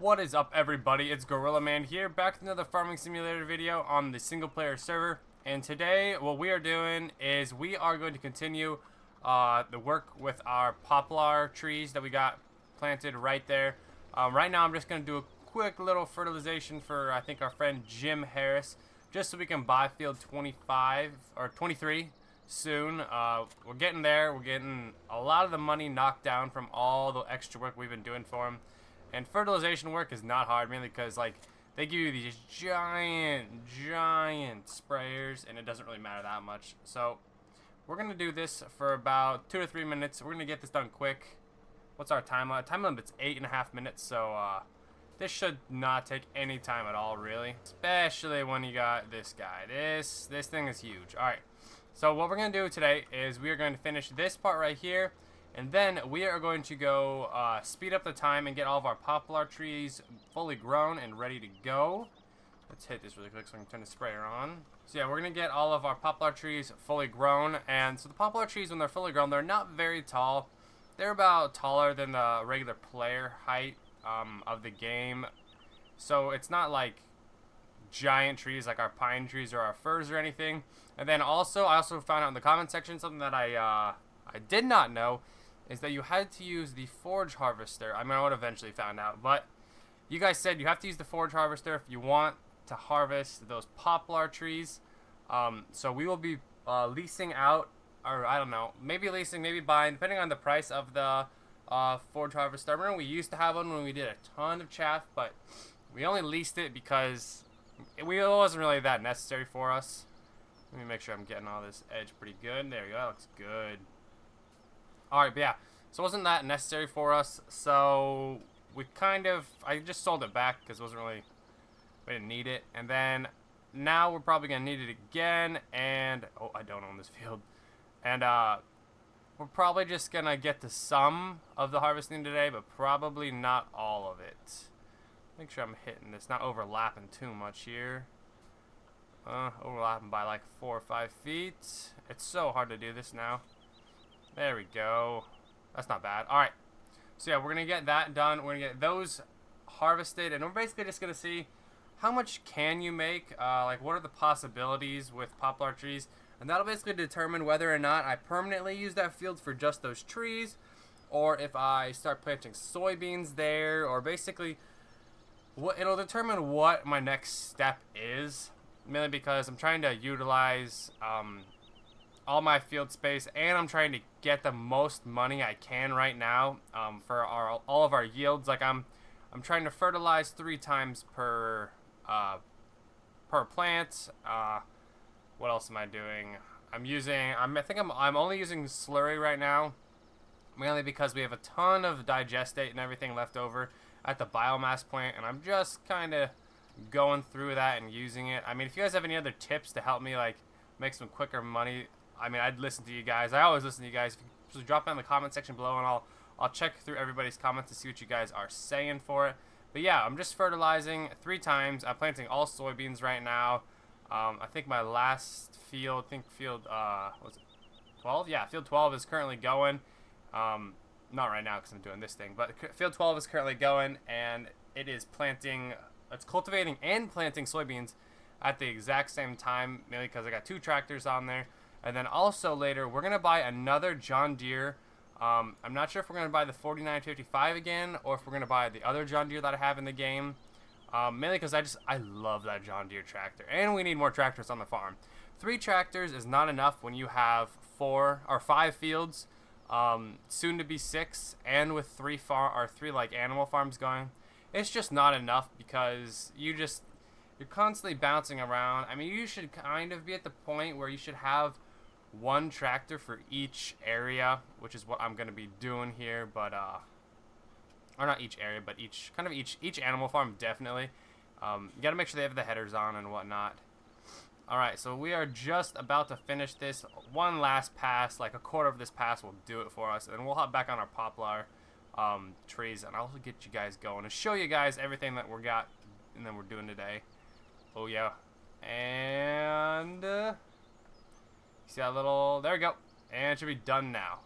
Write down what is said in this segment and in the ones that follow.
What is up, everybody? It's Gorillaman here, back with another farming simulator video on the single player server. And today what we are doing is we are going to continue the work with our poplar trees that we got planted right there. Right now I'm just going to do a quick little fertilization for I think our friend Jim Harris, just so we can buy field 25 or 23 soon. We're getting there. We're getting a lot of the money knocked down from all the extra work we've been doing for him. And fertilization work is not hard, mainly because like they give you these giant sprayers, and it doesn't really matter that much. So we're gonna do this for about 2 to 3 minutes. We're gonna get this done quick. What's our time limit? Time limit's 8.5 minutes, so this should not take any time at all, really. Especially when you got this guy. This thing is huge. All right. So what we're gonna do today is we are going to finish this part right here. And then we are going to go speed up the time and get all of our poplar trees fully grown and ready to go. Let's hit this really quick so I can turn the sprayer on. So yeah, we're going to get all of our poplar trees fully grown. And so the poplar trees, when they're fully grown, they're not very tall. They're about taller than the regular player height of the game. So it's not like giant trees like our pine trees or our firs or anything. And then also, I also found out in the comment section something that I did not know, is that you had to use the forage harvester. I mean, I would eventually found out, but you guys said you have to use the forage harvester if you want to harvest those poplar trees. So we will be leasing out, or I don't know, maybe leasing, maybe buying, depending on the price of the forage harvester. I remember we used to have one when we did a ton of chaff, but we only leased it because it wasn't really that necessary for us. Let me make sure I'm getting all this edge pretty good. There you go, that looks good. Alright, but yeah, so it wasn't that necessary for us, so I just sold it back because we didn't need it. And then now we're probably going to need it again, and oh, I don't own this field. And we're probably just going to get to some of the harvesting today, but probably not all of it. Make sure I'm hitting this, not overlapping too much here. Overlapping by like 4 or 5 feet. It's so hard to do this now. There we go. That's not bad. Alright. So yeah, we're going to get that done. We're going to get those harvested. And we're basically just going to see how much can you make. Like, what are the possibilities with poplar trees. And that'll basically determine whether or not I permanently use that field for just those trees. Or if I start planting soybeans there. Or basically, it'll determine what my next step is. Mainly because I'm trying to utilize all my field space, and I'm trying to get the most money I can right now for all of our yields. Like I'm trying to fertilize 3 times per plant. What else am I doing? I think I'm only using slurry right now, mainly because we have a ton of digestate and everything left over at the biomass plant, and I'm just kind of going through that and using it. I mean, if you guys have any other tips to help me like make some quicker money, I mean, I'd listen to you guys. I always listen to you guys. So drop it in the comment section below, and I'll check through everybody's comments to see what you guys are saying for it. But yeah, I'm just fertilizing 3 times. I'm planting all soybeans right now. I think my last field, field was it 12? Yeah, field 12 is currently going. Not right now because I'm doing this thing, but field 12 is currently going, and it is planting. It's cultivating and planting soybeans at the exact same time, mainly because I got 2 tractors on there. And then also later, we're going to buy another John Deere. I'm not sure if we're going to buy the 4955 again, or if we're going to buy the other John Deere that I have in the game. Mainly because I love that John Deere tractor. And we need more tractors on the farm. 3 tractors is not enough when you have 4 or 5 fields, soon to be 6, and with 3 like animal farms going. It's just not enough because you're constantly bouncing around. I mean, you should kind of be at the point where you should have 1 tractor for each area, which is what I'm going to be doing here, but or not each area, but each animal farm, definitely. You got to make sure they have the headers on and whatnot. Alright, so we are just about to finish this. 1 last pass, like a quarter of this pass will do it for us, and then we'll hop back on our poplar trees, and I'll get you guys going and show you guys everything that we're doing today. Oh yeah, and see that little, there we go, and it should be done now.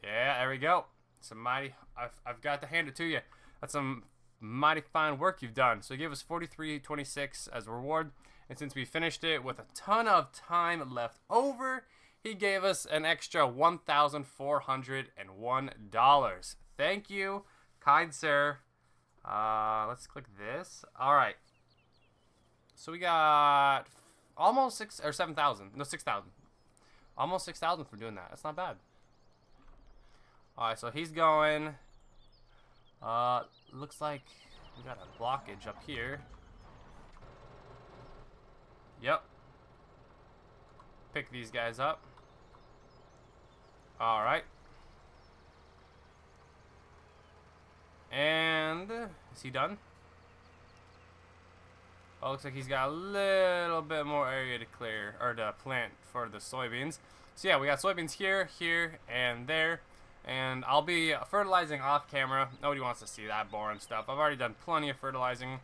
Yeah, there we go. It's a mighty, I've got to hand it to you. That's some mighty fine work you've done. So he gave us 43.26 as a reward. And since we finished it with a ton of time left over, he gave us an extra $1,401. Thank you, kind sir. Let's click this. All right. So we got almost 7,000. No, 6,000. Almost 6,000 for doing that. That's not bad. All right, so he's going. Looks like we got a blockage up here. Yep. Pick these guys up. All right. And is he done? Oh, looks like he's got a little bit more area to clear, or to plant for the soybeans. So yeah, we got soybeans here, here, and there. And I'll be fertilizing off camera. Nobody wants to see that boring stuff. I've already done plenty of fertilizing.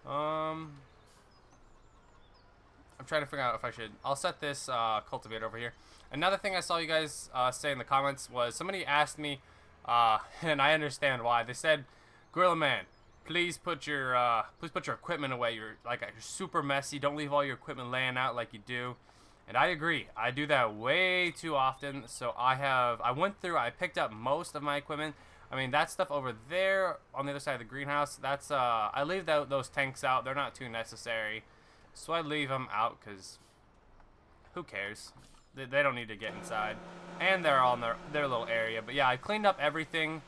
I'm trying to figure out if I should. I'll set this cultivator over here. Another thing I saw you guys say in the comments was somebody asked me, and I understand why. They said, Gorillaman, please put your equipment away. You're super messy. Don't leave all your equipment laying out like you do. And I agree. I do that way too often. So I went through. I picked up most of my equipment. I mean, that stuff over there on the other side of the greenhouse. That's I leave those tanks out. They're not too necessary. So I leave them out because who cares? They don't need to get inside. And they're all in their little area. But yeah, I cleaned up everything.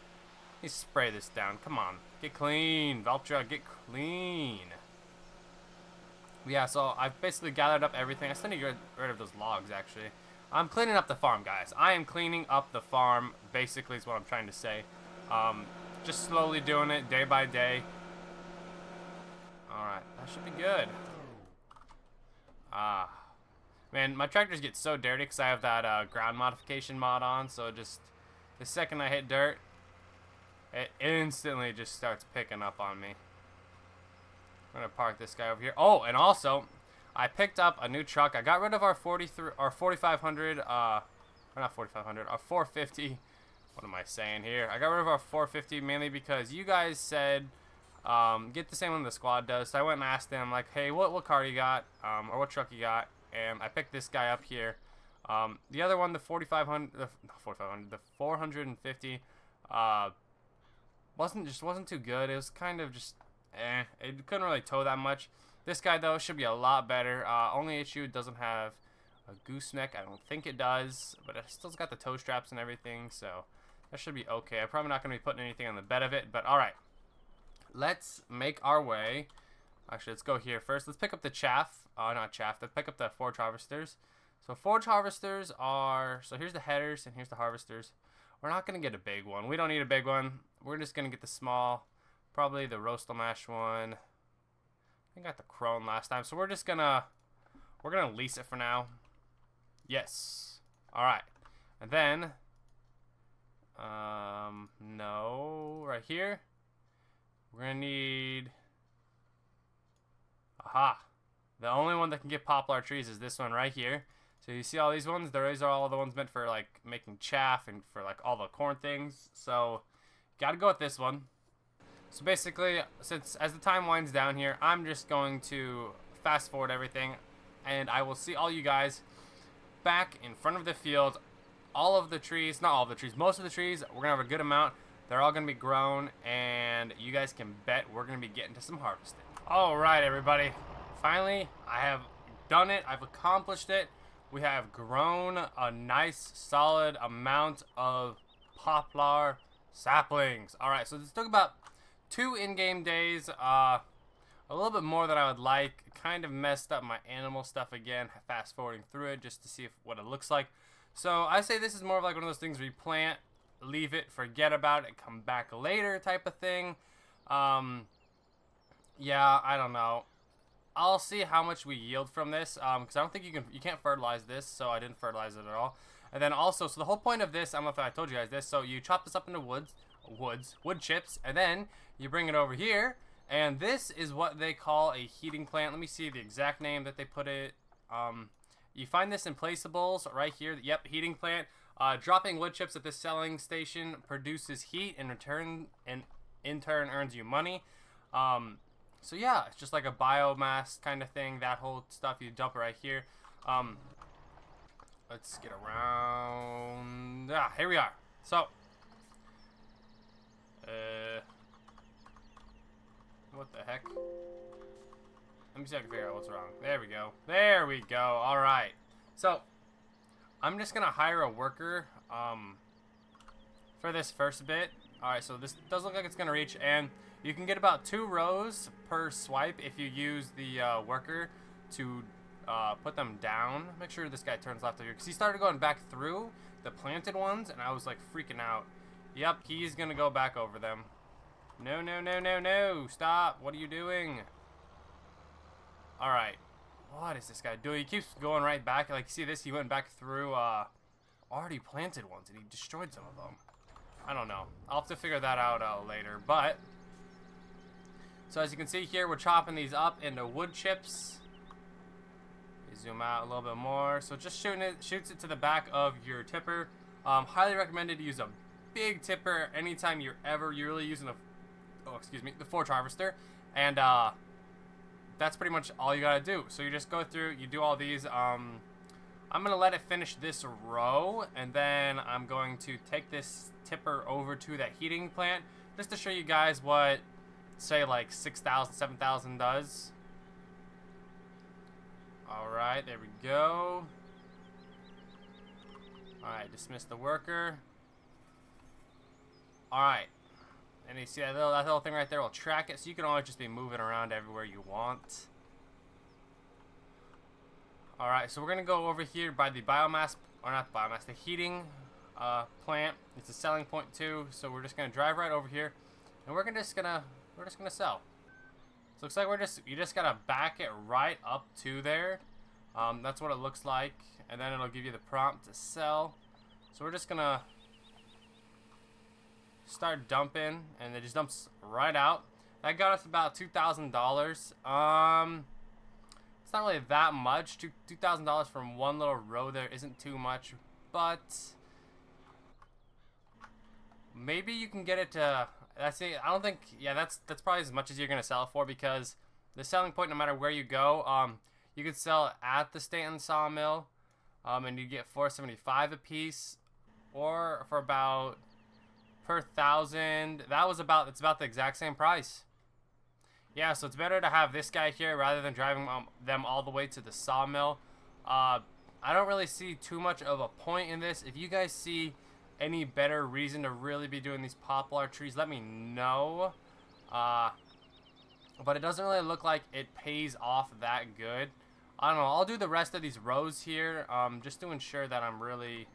Let me spray this down. Come on. Get clean. Valtra, get clean. Yeah, so I've basically gathered up everything. I still need to get rid of those logs, actually. I'm cleaning up the farm, guys. I am cleaning up the farm, basically is what I'm trying to say. Just slowly doing it day by day. Alright, that should be good. Man, my tractors get so dirty because I have that ground modification mod on, so just the second I hit dirt, it instantly just starts picking up on me. I'm gonna park this guy over here. Oh, and also, I picked up a new truck. I got rid of our 4500, or not 4500, our 450. What am I saying here? I got rid of our 450 mainly because you guys said get the same one the squad does. So I went and asked them like, hey, what car you got, or what truck you got, and I picked this guy up here. The other one, the 4500, the 450, wasn't too good. It was kind of just. It couldn't really tow that much. This guy though should be a lot better. Only issue, it doesn't have a gooseneck. I don't think it does, but it still's got the tow straps and everything, so that should be okay. I'm probably not going to be putting anything on the bed of it, but all right. Let's make our way. Actually, let's go here first. Let's pick up the chaff. Not chaff. Let's pick up the forage harvesters. So forage harvesters are. So here's the headers and here's the harvesters. We're not going to get a big one. We don't need a big one. We're just going to get the small. Probably the roastal mash one. I got the crone last time, so we're gonna lease it for now. Yes. All right, and then no, right here we're gonna need. Aha! The only one that can get poplar trees is this one right here. So you see all these ones? These are all the ones meant for like making chaff and for like all the corn things. So gotta go with this one. So basically, since as the time winds down here, I'm just going to fast forward everything, and I will see all you guys back in front of the field. All of the trees, not all of the trees, most of the trees, we're going to have a good amount. They're all going to be grown, and you guys can bet we're going to be getting to some harvesting. All right, everybody. Finally, I have done it. I've accomplished it. We have grown a nice, solid amount of poplar saplings. All right, so this took about 2 in-game days, a little bit more than I would like. Kind of messed up my animal stuff again, fast forwarding through it just to see what it looks like. So I say this is more of like one of those things where you plant, leave it, forget about it, come back later type of thing. Yeah, I don't know. I'll see how much we yield from this, because I don't think you can't fertilize this, so I didn't fertilize it at all. And then also, so the whole point of this, I don't know if I told you guys this, so you chop this up into wood chips, and then you bring it over here, and this is what they call a heating plant. Let me see the exact name that they put it. You find this in placeables right here. Yep, heating plant. Dropping wood chips at this selling station produces heat in return, and in turn earns you money. So yeah, it's just like a biomass kind of thing. That whole stuff, you dump it right here. Let's get around. Here we are. So, what the heck? Let me see if I can figure out what's wrong. There we go. There we go. All right. So, I'm just gonna hire a worker for this first bit. All right. So this does look like it's gonna reach, and you can get about 2 rows per swipe if you use the worker to put them down. Make sure this guy turns left over here, because he started going back through the planted ones, and I was like freaking out. Yep, he's gonna go back over them. No, no, no, no, no! Stop! What are you doing? All right, what is this guy doing? He keeps going right back. Like, see this? He went back through already planted ones, and he destroyed some of them. I don't know. I'll have to figure that out later. But so as you can see here, we're chopping these up into wood chips. Zoom out a little bit more. So just shoots it to the back of your tipper. Highly recommended to use a big tipper anytime you're really using the forge harvester. And that's pretty much all you gotta do. So you just go through, you do all these. I'm gonna let it finish this row, and then I'm going to take this tipper over to that heating plant just to show you guys what, say, like 6,000, 7,000 does. Alright, there we go. Alright, dismiss the worker. Alright. And you see that little thing right there will track it, so you can always just be moving around everywhere you want. Alright, so we're going to go over here by the biomass, or not biomass, the heating plant. It's a selling point too, so we're just going to drive right over here, and we're just gonna sell. So it looks like you just gotta back it right up to there. That's what it looks like, and then it'll give you the prompt to sell. So we're just gonna start dumping, and it just dumps right out. That got us about $2,000. It's not really that much. $2,000 from one little row there isn't too much, but maybe you can get it to. That's it. I don't think. Yeah, that's probably as much as you're gonna sell it for, because the selling point, no matter where you go, you could sell at the Stanton sawmill, and you get $4.75 a piece, or for about per 1,000. It's about the exact same price. Yeah, so it's better to have this guy here rather than driving them all the way to the sawmill. I don't really see too much of a point in this. If you guys see any better reason to really be doing these poplar trees, let me know. But it doesn't really look like it pays off that good. I don't know. I'll do the rest of these rows here, just to ensure that I'm really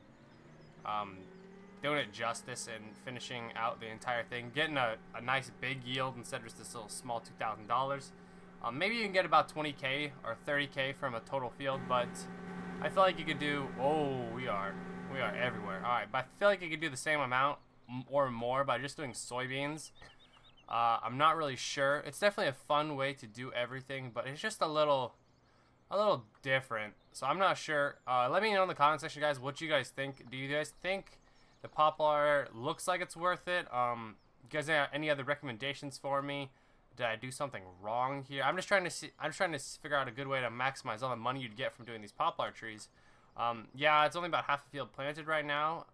doing it justice and finishing out the entire thing, getting a nice big yield instead of just this little small $2,000. Maybe you can get about 20K or 30K from a total field, but I feel like you could do. Oh, we are everywhere. All right, but I feel like you could do the same amount or more by just doing soybeans. I'm not really sure. It's definitely a fun way to do everything, but it's just a little different. So I'm not sure. Let me know in the comment section, guys, what you guys think. Do you guys think the poplar looks like it's worth it? You guys have any other recommendations for me? Did I do something wrong here? I'm just trying to figure out a good way to maximize all the money you'd get from doing these poplar trees. Yeah, it's only about half a field planted right now.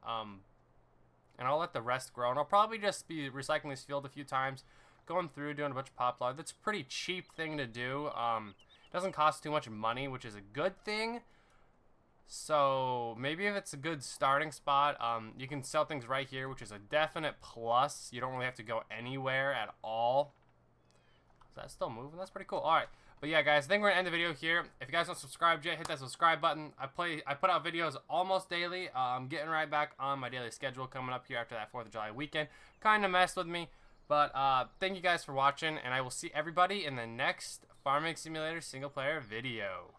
And I'll let the rest grow, and I'll probably just be recycling this field a few times, going through, doing a bunch of poplar. That's a pretty cheap thing to do. It doesn't cost too much money, which is a good thing. So maybe if it's a good starting spot, you can sell things right here, which is a definite plus. You don't really have to go anywhere at all. Is that still moving? That's pretty cool. All right. But yeah, guys, I think we're gonna end the video here. If you guys don't subscribe yet, hit that subscribe button. I put out videos almost daily. I'm getting right back on my daily schedule coming up here after that 4th of July weekend. Kind of messed with me, but thank you guys for watching, and I will see everybody in the next Farming Simulator single player video.